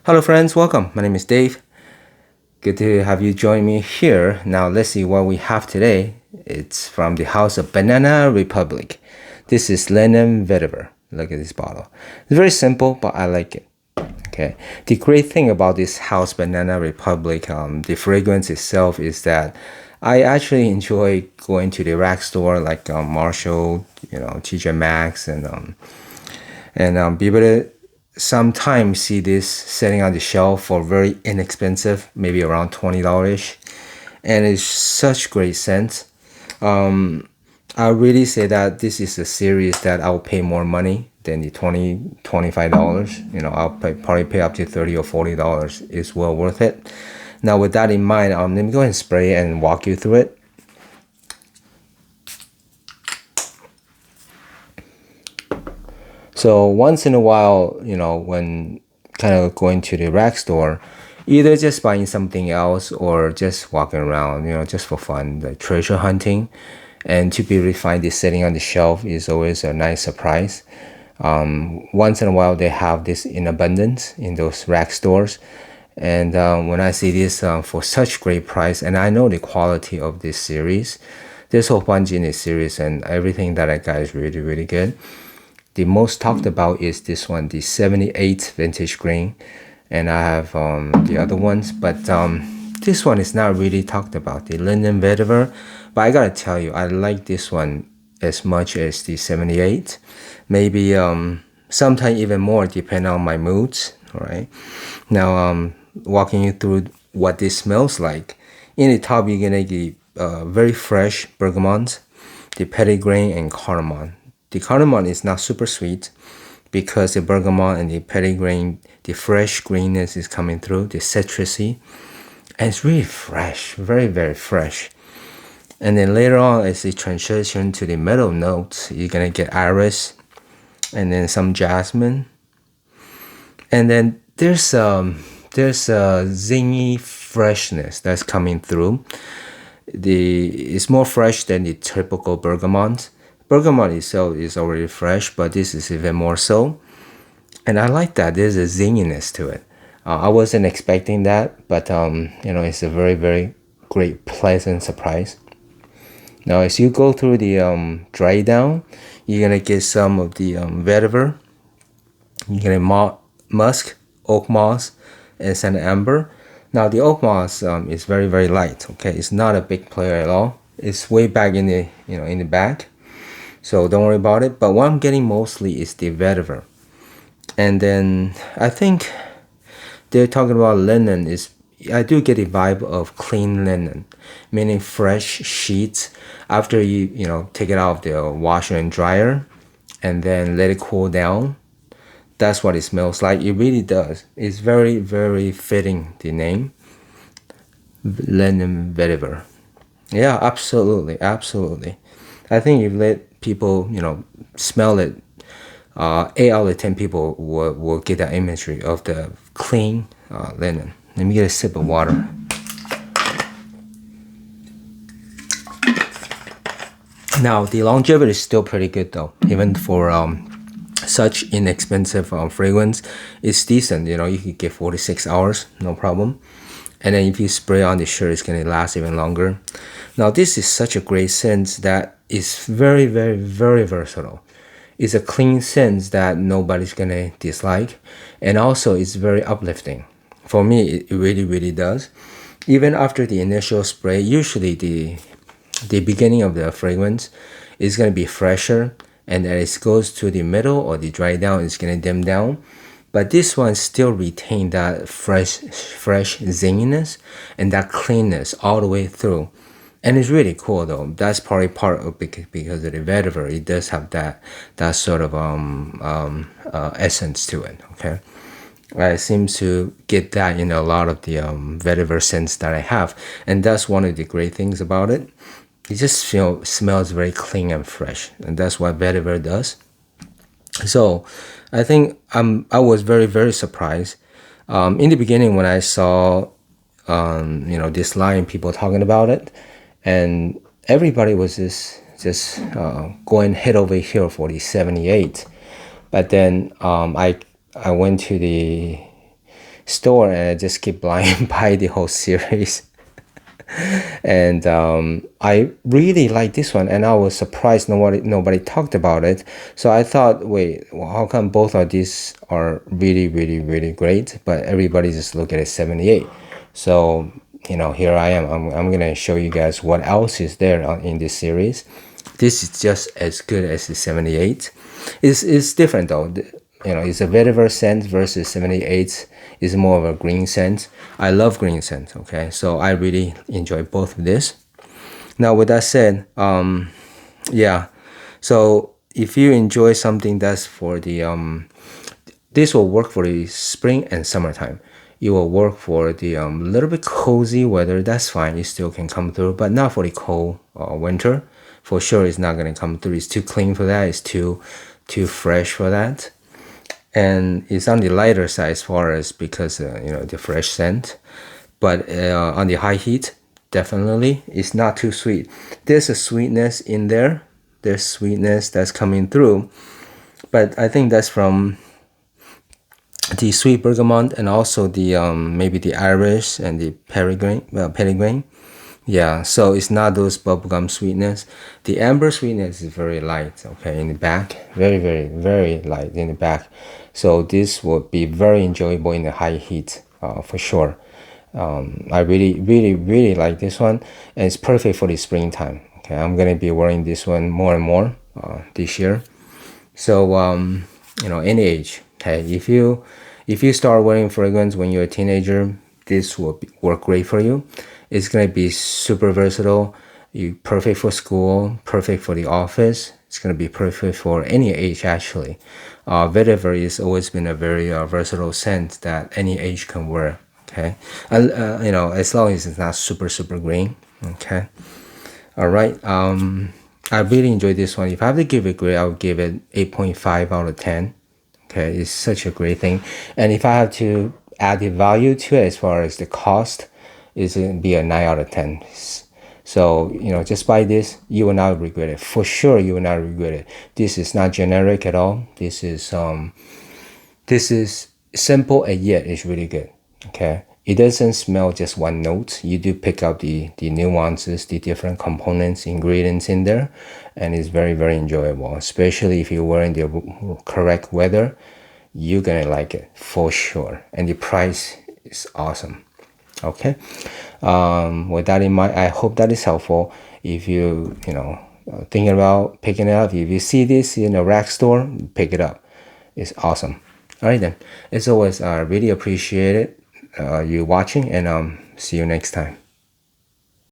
Hello friends, welcome. My name is Dave. Good to have you join me here. Now let's see what we have today. It's from the house of Banana Republic. This is Lennon Vetiver. Look at this bottle. It's very simple, but I like it. Okay. The great thing about this house Banana Republic, the fragrance itself is that I actually enjoy going to the rack store like Marshall, TJ Maxx, and be able to sometimes see this sitting on the shelf for very inexpensive, maybe around $20, and it's such great scent. I really say that this is a series that I'll pay more money than the $25. Probably pay up to $30 or $40. It's well worth it. Now with that in mind, let me go ahead and spray and walk you through it. So once in a while, when kind of going to the rack store, either just buying something else or just walking around, just for fun, like treasure hunting. And to be refined, this sitting on the shelf is always a nice surprise. Once in a while, they have this in abundance in those rack stores. And when I see this for such great price, and I know the quality of this series, this whole bunch in this series and everything that I got is really, really good. The most talked about is this one, the 78 vintage grain, and I have the other ones, but this one is not really talked about, the Linden Vetiver. But I gotta tell you, I like this one as much as the 78, maybe sometimes even more depending on my moods. All right, now walking you through what this smells like. In the top, you're gonna get very fresh bergamot, the petitgrain, and cardamom. The cardamom is not super sweet because the bergamot and the petitgrain, the fresh greenness is coming through, the citrusy, and it's really fresh, very, very fresh. And then later on, as you transition to the middle notes, you're gonna get iris, and then some jasmine, and then there's a zingy freshness that's coming through. It's more fresh than the typical bergamot. Bergamot itself is already fresh, but this is even more so. And I like that. There's a zinginess to it. I wasn't expecting that, but it's a very, very great, pleasant surprise. Now, as you go through the dry down, you're gonna get some of the vetiver. You're gonna musk, oak moss, and sand amber. Now, the oak moss is very, very light. Okay, it's not a big player at all. It's way back in the in the back. So don't worry about it. But what I'm getting mostly is the vetiver. And then I think they're talking about linen. I do get a vibe of clean linen, meaning fresh sheets after you take it out of the washer and dryer and then let it cool down. That's what it smells like. It really does. It's very, very fitting, the name. Linen vetiver. Yeah, absolutely. Absolutely. I think if let people, smell it, 8 out of 10 people will get that imagery of the clean linen. Let me get a sip of water. Now, the longevity is still pretty good though, even for such inexpensive fragrance. It's decent, you could get 46 hours, no problem. And then if you spray on the shirt, it's gonna last even longer. Now, this is such a great scent that is very, very, very versatile. It's a clean scent that nobody's gonna dislike, and also it's very uplifting. For me, it really, really does. Even after the initial spray, usually the beginning of the fragrance is gonna be fresher, and as it goes to the middle or the dry down, it's gonna dim down. But this one still retains that fresh zinginess and that cleanness all the way through. And it's really cool though. That's probably part of because of the vetiver. It does have that sort of essence to it. Okay, I seem to get that in a lot of the vetiver scents that I have, and that's one of the great things about it. It just smells very clean and fresh, and that's what vetiver does. So I think I was very, very surprised in the beginning when I saw this line, people talking about it, and everybody was just going head over heel for the 78. But then I went to the store, and I just keep buying by the whole series. And I really like this one, and I was surprised nobody talked about it. So I thought, wait, well, how come both of these are really, really, really great, but everybody just look at it 78? So here I am. I'm gonna show you guys what else is there in this series. This is just as good as the 78. It's different though. It's a vetiver scent versus 78 is more of a green scent. I love green scent, okay? So I really enjoy both of this. Now with that said, yeah. So if you enjoy something that's for the this will work for the spring and summertime. It will work for the little bit cozy weather. That's fine. It still can come through, but not for the cold winter. For sure, it's not gonna come through. It's too clean for that. It's too fresh for that. And it's on the lighter side as far as because the fresh scent, but on the high heat, definitely it's not too sweet. There's a sweetness in there. There's sweetness that's coming through, but I think that's from the sweet bergamot and also the maybe the Irish and the Pellegrin. Yeah, so it's not those bubblegum sweetness. The amber sweetness is very light, okay, in the back. Very, very, very light in the back. So this would be very enjoyable in the high heat, for sure. I really, really, really like this one, and it's perfect for the springtime. Okay, I'm gonna be wearing this one more and more this year. So any age. Hey, if you start wearing fragrance when you're a teenager, this will work great for you. It's gonna be super versatile. Perfect for school, perfect for the office. It's gonna be perfect for any age actually. Vetiver has always been a very versatile scent that any age can wear. Okay, as long as it's not super green. Okay, all right. I really enjoyed this one. If I have to give it a grade, I would give it 8.5 out of 10. Okay, it's such a great thing. And if I have to add the value to it as far as the cost, it's gonna be a 9 out of 10. So just buy this, you will not regret it. For sure, you will not regret it. This is not generic at all. This is simple and yet it's really good. Okay, it doesn't smell just one note. You do pick up the nuances, the different components, ingredients in there, and it's very, very enjoyable. Especially if you're wearing the correct weather, you're gonna like it for sure. And the price is awesome. Okay, with that in mind, I hope that is helpful. If you thinking about picking it up, if you see this in a rack store, pick it up. It's awesome. All right then, as always, I really appreciate it you watching, and see you next time.